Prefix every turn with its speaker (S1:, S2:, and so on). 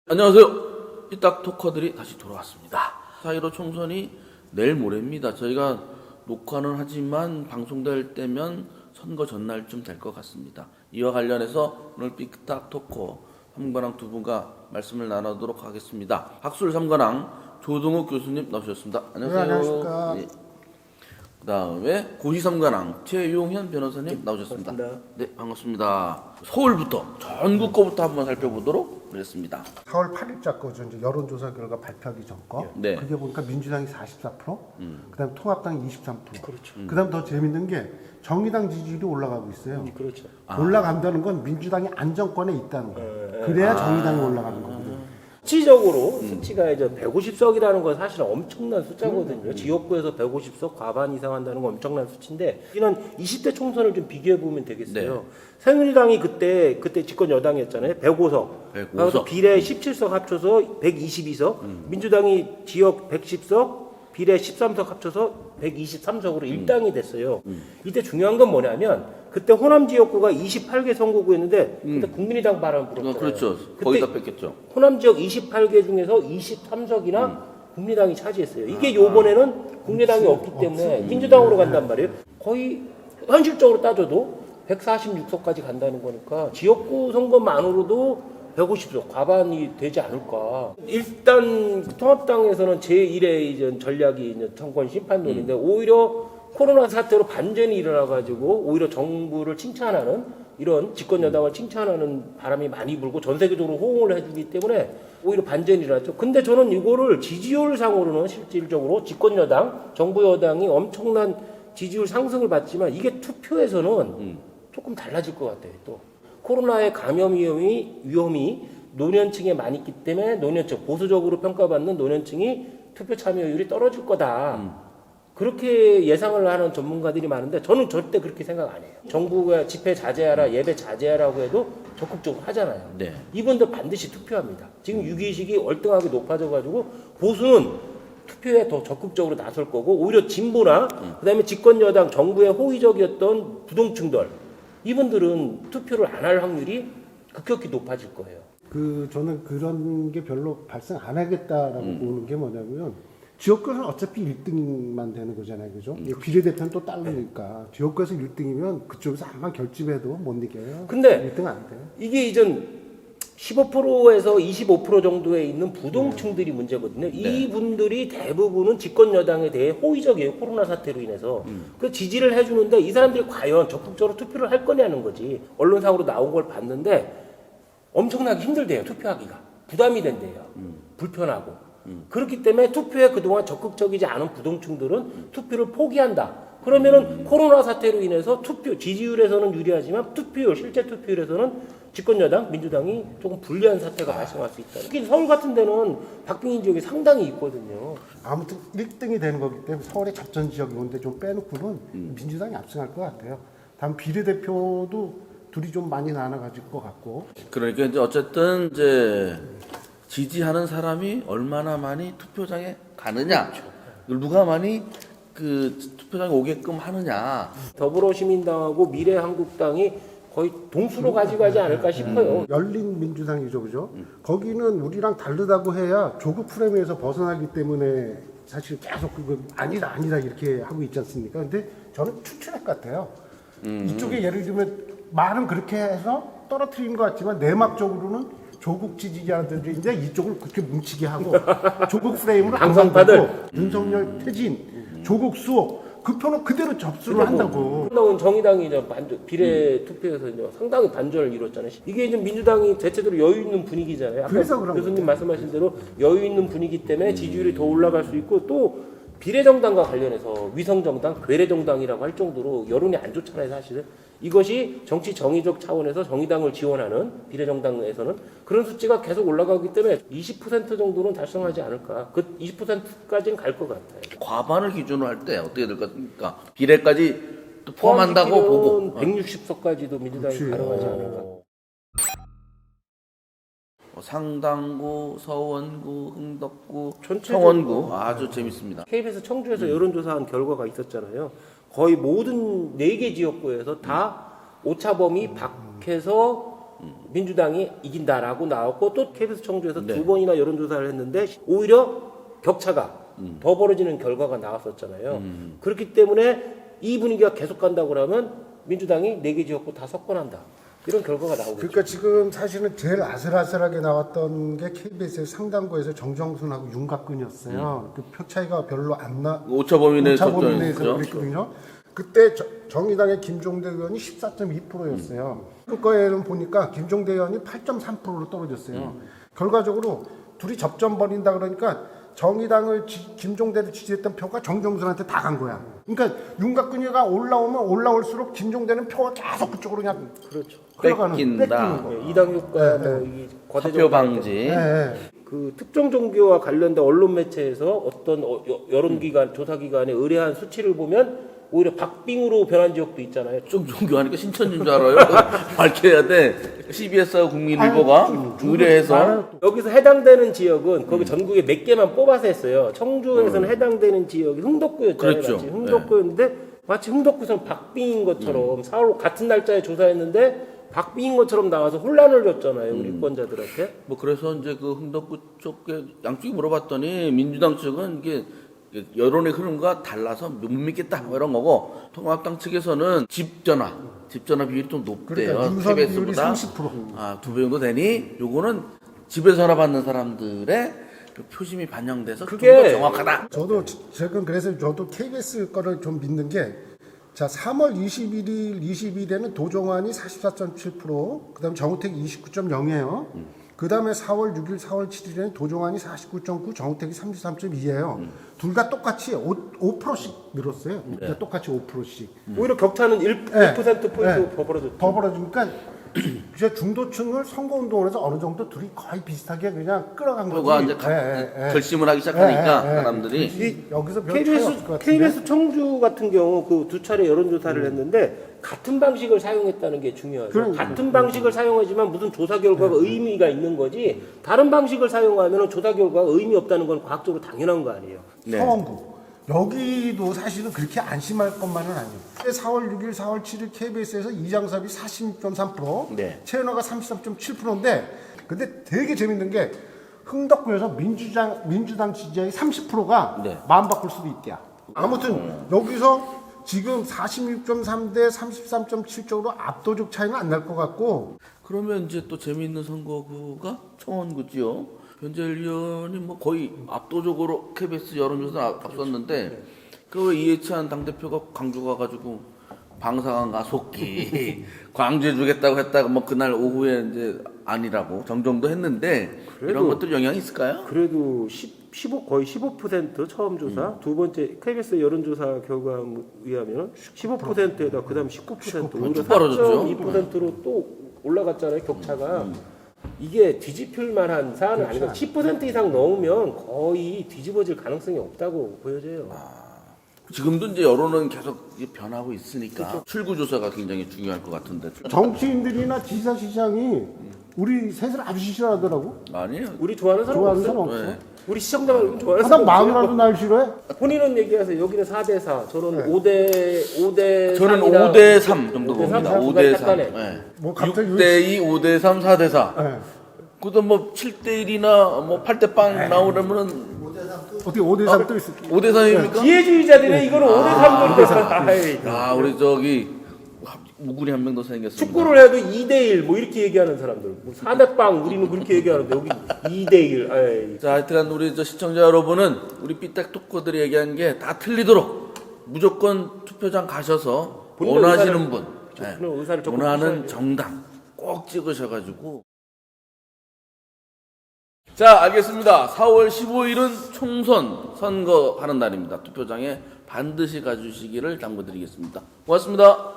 S1: 안녕하세요. 삐딱 토커들이 다시 돌아왔습니다. 4.15 총선이 내일 모레입니다. 저희가 녹화는 하지만 방송될 때면 선거 전날쯤 될 것 같습니다. 이와 관련해서 오늘 삐딱 토커 3관왕 두 분과 말씀을 나누도록 하겠습니다. 학술 3관왕 조동욱 교수님 나오셨습니다. 안녕하세요.
S2: 네, 안녕하십니까.
S1: 네. 그 다음에 고시 3관왕 최용현 변호사님 나오셨습니다.
S3: 반갑습니다.
S1: 네, 반갑습니다. 서울부터 전국 거부터 한번 살펴보도록 하겠습니다.
S2: 4월 8일자 거죠. 이제 여론조사 결과 발표하기 전 거.
S1: 네.
S2: 그게 보니까 민주당이 44%, 그다음 통합당이 23%.
S3: 그렇죠.
S2: 그다음 더 재밌는 게 정의당 지지율이 올라가고 있어요.
S3: 그렇죠.
S2: 올라간다는 건 민주당이 안정권에 있다는 거예요. 그래야 정의당이 올라가는 거거든요.
S3: 수치적으로 수치가 이제 150석이라는 건 사실 엄청난 숫자거든요. 지역구에서 150석 과반 이상 한다는 건 엄청난 수치인데 이는 20대 총선을 좀 비교해 보면 되겠어요.
S1: 네.
S3: 새누리당이 그때 집권 여당이었잖아요. 105석.
S1: 105석.
S3: 그래서 비례 17석 합쳐서 122석. 민주당이 지역 110석, 비례 13석 합쳐서 123석으로 일당이 됐어요. 이때 중요한 건 뭐냐면 그때 호남 지역구가 28개 선거구였는데 그때 국민의당 바람 불었잖아요.
S1: 그렇죠.
S3: 그때
S1: 거기다 뺐겠죠.
S3: 호남 지역 28개 중에서 23석이나 국민당이 차지했어요. 이게 요번에는 국민당이 없기 때문에 민주당으로 간단 말이에요. 거의 현실적으로 따져도 146석까지 간다는 거니까 지역구 선거만으로도 150석 과반이 되지 않을까. 일단 통합당에서는 제1의 이제 전략이 이제 정권 심판론인데 오히려 코로나 사태로 반전이 일어나가지고 오히려 정부를 칭찬하는 이런 집권 여당을 칭찬하는 바람이 많이 불고 전 세계적으로 호응을 해주기 때문에 오히려 반전이 일어났죠. 근데 저는 이거를 지지율상으로는 실질적으로 집권 여당, 정부 여당이 엄청난 지지율 상승을 받지만 이게 투표에서는 조금 달라질 것 같아요. 또 코로나의 감염 위험이 노년층에 많이 있기 때문에 노년층, 보수적으로 평가받는 노년층이 투표 참여율이 떨어질 거다. 그렇게 예상을 하는 전문가들이 많은데 저는 절대 그렇게 생각 안 해요. 정부가 집회 자제하라, 예배 자제하라고 해도 적극적으로 하잖아요.
S1: 네.
S3: 이분들 반드시 투표합니다. 지금 유기식이 월등하게 높아져가지고 보수는 투표에 더 적극적으로 나설 거고 오히려 진보나 그다음에 집권 여당 정부에 호의적이었던 부동층들 이분들은 투표를 안 할 확률이 급격히 높아질 거예요.
S2: 저는 그런 게 별로 발생 안 하겠다라고 보는 게 뭐냐면 지역구에서는 어차피 1등만 되는 거잖아요. 그죠? 비례대표는 또 따르니까 지역구에서 1등이면 그쪽에서 한번 결집해도 못 이겨요.
S3: 근데
S2: 1등 안 돼요.
S3: 이게 이젠 15%에서 25% 정도에 있는 부동층들이 문제거든요. 이분들이 대부분은 집권 여당에 대해 호의적이에요. 코로나 사태로 인해서. 그 지지를 해주는데 이 사람들이 과연 적극적으로 투표를 할 거냐는 거지. 언론상으로 나온 걸 봤는데 엄청나게 힘들대요. 투표하기가. 부담이 된대요. 불편하고. 그렇기 때문에 투표에 그동안 적극적이지 않은 부동층들은 투표를 포기한다. 그러면은 코로나 사태로 인해서 투표 지지율에서는 유리하지만 투표율 실제 투표율에서는 집권 여당 민주당이 조금 불리한 사태가 발생할 수 있다. 특히 서울 같은 데는 박빙인 지역이 상당히 있거든요.
S2: 아무튼 1등이 되는 거기 때문에 서울의 접전 지역 이런 데 좀 빼놓고는 민주당이 압승할 것 같아요. 다음 비례대표도 둘이 좀 많이 나눠가질 것 같고.
S1: 그러니까 이제 어쨌든 이제 지지하는 사람이 얼마나 많이 투표장에 가느냐, 누가 많이 그 투표장에 오게끔 하느냐.
S3: 더불어시민당하고 미래한국당이 거의 동수로 가져가지 않을까 싶어요.
S2: 열린민주당이죠, 그죠? 거기는 우리랑 다르다고 해야 조국 프레임에서 벗어나기 때문에 사실 계속 그거 아니다 이렇게 하고 있지 않습니까? 근데 저는 추천할 것 같아요. 이쪽에 예를 들면 말은 그렇게 해서 떨어뜨리는 것 같지만 내막적으로는 조국 지지자들이 이제 이쪽을 그렇게 뭉치게 하고 조국 프레임을 안
S3: 강성파들.
S2: 만들고 윤석열 퇴진, 조국 수호 그 표는 그대로 접수를 한다고.
S3: 나온 정의당이 이제 비례 투표에서 이제 상당히 반전을 이뤘잖아요. 이게 이제 민주당이 대체적으로 여유 있는 분위기잖아요. 아까
S2: 그래서 그런
S3: 교수님
S2: 거예요.
S3: 말씀하신 대로 여유 있는 분위기 때문에 지지율이 더 올라갈 수 있고 또 비례정당과 관련해서 위성정당, 괴뢰정당이라고 할 정도로 여론이 안 좋잖아요, 사실은. 이것이 정치 정의적 차원에서 정의당을 지원하는 비례정당에서는 그런 수치가 계속 올라가기 때문에 20% 정도는 달성하지 않을까. 그 20%까지는 갈 것 같아요.
S1: 과반을 기준으로 할 때 어떻게 될 것 같습니까? 비례까지 또 포함한다고 보고
S3: 160석까지도 민주당이
S2: 그렇지.
S3: 가능하지 않을까.
S1: 상당구, 서원구, 흥덕구,
S3: 전체적으로.
S1: 청원구 아주 재밌습니다.
S3: KBS 청주에서 여론조사한 결과가 있었잖아요. 거의 모든 4개 지역구에서 다 오차범위 밖에서 민주당이 이긴다라고 나왔고 또 KBS 청주에서
S1: 네.
S3: 2번이나 여론조사를 했는데 오히려 격차가 더 벌어지는 결과가 나왔었잖아요. 그렇기 때문에 이 분위기가 계속 간다고 그러면 민주당이 4개 지역구 다 석권한다. 이런 결과가 나오겠죠.
S2: 그러니까 지금 사실은 제일 아슬아슬하게 나왔던 게 KBS의 상당구에서 정정순하고 윤곽근이었어요. 그 표 차이가 별로 안 나.
S1: 오차범위 내에서
S2: 오차범위
S1: 좀
S2: 내에서
S1: 그죠?
S2: 그랬거든요. 그때 정의당의 김종대 의원이 14.2%였어요. 그거에는 보니까 김종대 의원이 8.3%로 떨어졌어요. 결과적으로 둘이 접전 벌인다 그러니까 정의당을 김종대를 지지했던 표가 정정순한테 다 간 거야. 그러니까 윤곽근이가 올라오면 올라올수록 김종대는 표가 계속 그쪽으로 그냥
S3: 그렇죠.
S1: 뺏긴다.
S2: 뺏기는 거.
S3: 네, 이당육과 이 거대
S1: 사표 방지.
S2: 네.
S3: 그 특정 종교와 관련된 언론 매체에서 어떤 여론기관 조사기관의 의뢰한 수치를 보면 오히려 박빙으로 변한 지역도 있잖아요.
S1: 좀 종교하니까 신천지인 줄 알아요. 밝혀야 돼. CBS하고 국민일보가 의뢰해서
S3: 여기서 해당되는 지역은 거기 전국에 몇 개만 뽑아서 했어요. 청주에서는 해당되는 지역이 흥덕구였잖아요.
S1: 그랬죠.
S3: 마치 흥덕구였는데 마치 흥덕구에서는 박빙인 것처럼 4월 같은 날짜에 조사했는데 박빙인 것처럼 나와서 혼란을 줬잖아요. 우리 유권자들한테.
S1: 뭐 그래서 이제 그 흥덕구 쪽에 양쪽이 물어봤더니 민주당 측은 이게 여론의 흐름과 달라서 못 믿겠다 뭐 이런 거고 통합당 측에서는 집전화 비율이 좀 높대요.
S2: 그러니까 유선 비율이
S1: KBS보다
S2: 30%.
S1: 2배 정도 되니 요거는 집에서 전화 받는 사람들의 그 표심이 반영돼서 좀
S3: 그게
S1: 더 정확하다.
S2: 저도 최근 그래서 저도 KBS 거를 좀 믿는 게 자 3월 21일, 22일에는 도종환이 44.7%, 그다음 정우택이 29.0이에요. 그다음에 4월 6일, 4월 7일에는 도종환이 49.9, 정우택이 33.2예요. 둘 다 똑같이 5%씩 늘었어요. 네. 똑같이 5%씩.
S3: 오히려 격차는 1%포인트 더 벌어졌죠.
S2: 더 벌어지니까 이제 중도층을 선거운동을 해서 어느 정도 둘이 거의 비슷하게 그냥 끌어간 거지.
S1: 그거가 이제 결심을 하기 시작하니까 사람들이
S2: 여기서 별 차이 없을 것 같은데.
S3: KBS 청주 같은 경우 그 2차례 여론조사를 했는데 같은 방식을 사용했다는 게 중요하죠.
S2: 그러니까.
S3: 같은 방식을 사용하지만 무슨 조사 결과가 의미가 있는 거지 다른 방식을 사용하면 조사 결과가 의미 없다는 건 과학적으로 당연한 거 아니에요.
S1: 네.
S2: 서원구. 여기도 사실은 그렇게 안심할 것만은 아니에요. 4월 6일, 4월 7일 KBS에서 이장섭이 40.3%,
S1: 네.
S2: 최은호가 33.7%인데, 근데 되게 재밌는 게 흥덕구에서 민주당 지지자의 30%가
S1: 네.
S2: 마음 바꿀 수도 있대요. 아무튼 여기서 지금 46.3 대 33.7쪽으로 압도적 차이는 안 날 것 같고,
S1: 그러면 이제 또 재미있는 선거구가 청원구지요. 변재일 의원이 뭐 거의 압도적으로 KBS 여론조사 앞섰는데 그 왜 이해찬 당대표가 광주 가가지고 방사강 가속기 광주에 주겠다고 했다가 뭐 그날 오후에 이제 아니라고 정정도 했는데 이런 것들 영향이 있을까요?
S3: 그래도 15 거의 15% 처음 조사, 두 번째 KBS 여론조사 결과에 의하면 15%에다 그다음 19% 오히려
S1: 쭉 벌어졌죠.
S3: 4.2%로 또 올라갔잖아요 격차가. 이게 뒤집힐 만한 사안은 아니고 10% 이상 넘으면 거의 뒤집어질 가능성이 없다고 보여져요.
S1: 지금도 이제 여론은 계속 이제 변하고 있으니까 출구조사가 굉장히 중요할 것 같은데
S2: 정치인들이나 지사시장이 우리 셋을 아주 싫어하더라고.
S1: 아니에요.
S3: 우리 좋아하는 사람
S2: 좋아하는
S3: 없어요?
S2: 사람 없어.
S1: 네.
S3: 우리 시청자 말고 좋아하는
S2: 하다
S3: 사람
S2: 마누라도
S3: 없어요?
S2: 날 싫어해?
S3: 본인은 얘기하세요. 여기는 4대4, 저는
S2: 네.
S3: 5대
S1: 저는
S3: 3이라
S1: 5대3 정도
S3: 5대3
S1: 봅니다.
S3: 다
S1: 5대3.
S3: 짝가네.
S1: 네.
S2: 뭐 갑자기
S1: 6대2, 5대3, 4대4.
S2: 네.
S1: 그도 뭐 7대1이나 뭐 8대 빵 나오려면은
S2: 어떻게 5대3 또 있을
S1: 5대3입니까?
S3: 기회주의자들이 이거는 5대3
S1: 아, 우리 저기 무구리 한 명 더 생겼습니다.
S3: 축구를 해도 2대1 뭐 이렇게 얘기하는 사람들. 뭐 4대빵 우리는 그렇게 얘기하는데 여기 2대1. 에이.
S1: 자, 하여튼 우리 저 시청자 여러분은 우리 삐딱 토커들이 얘기한 게 다 틀리도록 무조건 투표장 가셔서
S3: 본인의
S1: 원하시는
S3: 의사를-
S1: 분,
S3: 본인의 의사를 적극
S1: 원하는
S3: 표시해야
S1: 정당 꼭 찍으셔가지고. 자, 알겠습니다. 4월 15일은 총선 선거하는 날입니다. 투표장에 반드시 가주시기를 당부드리겠습니다. 고맙습니다.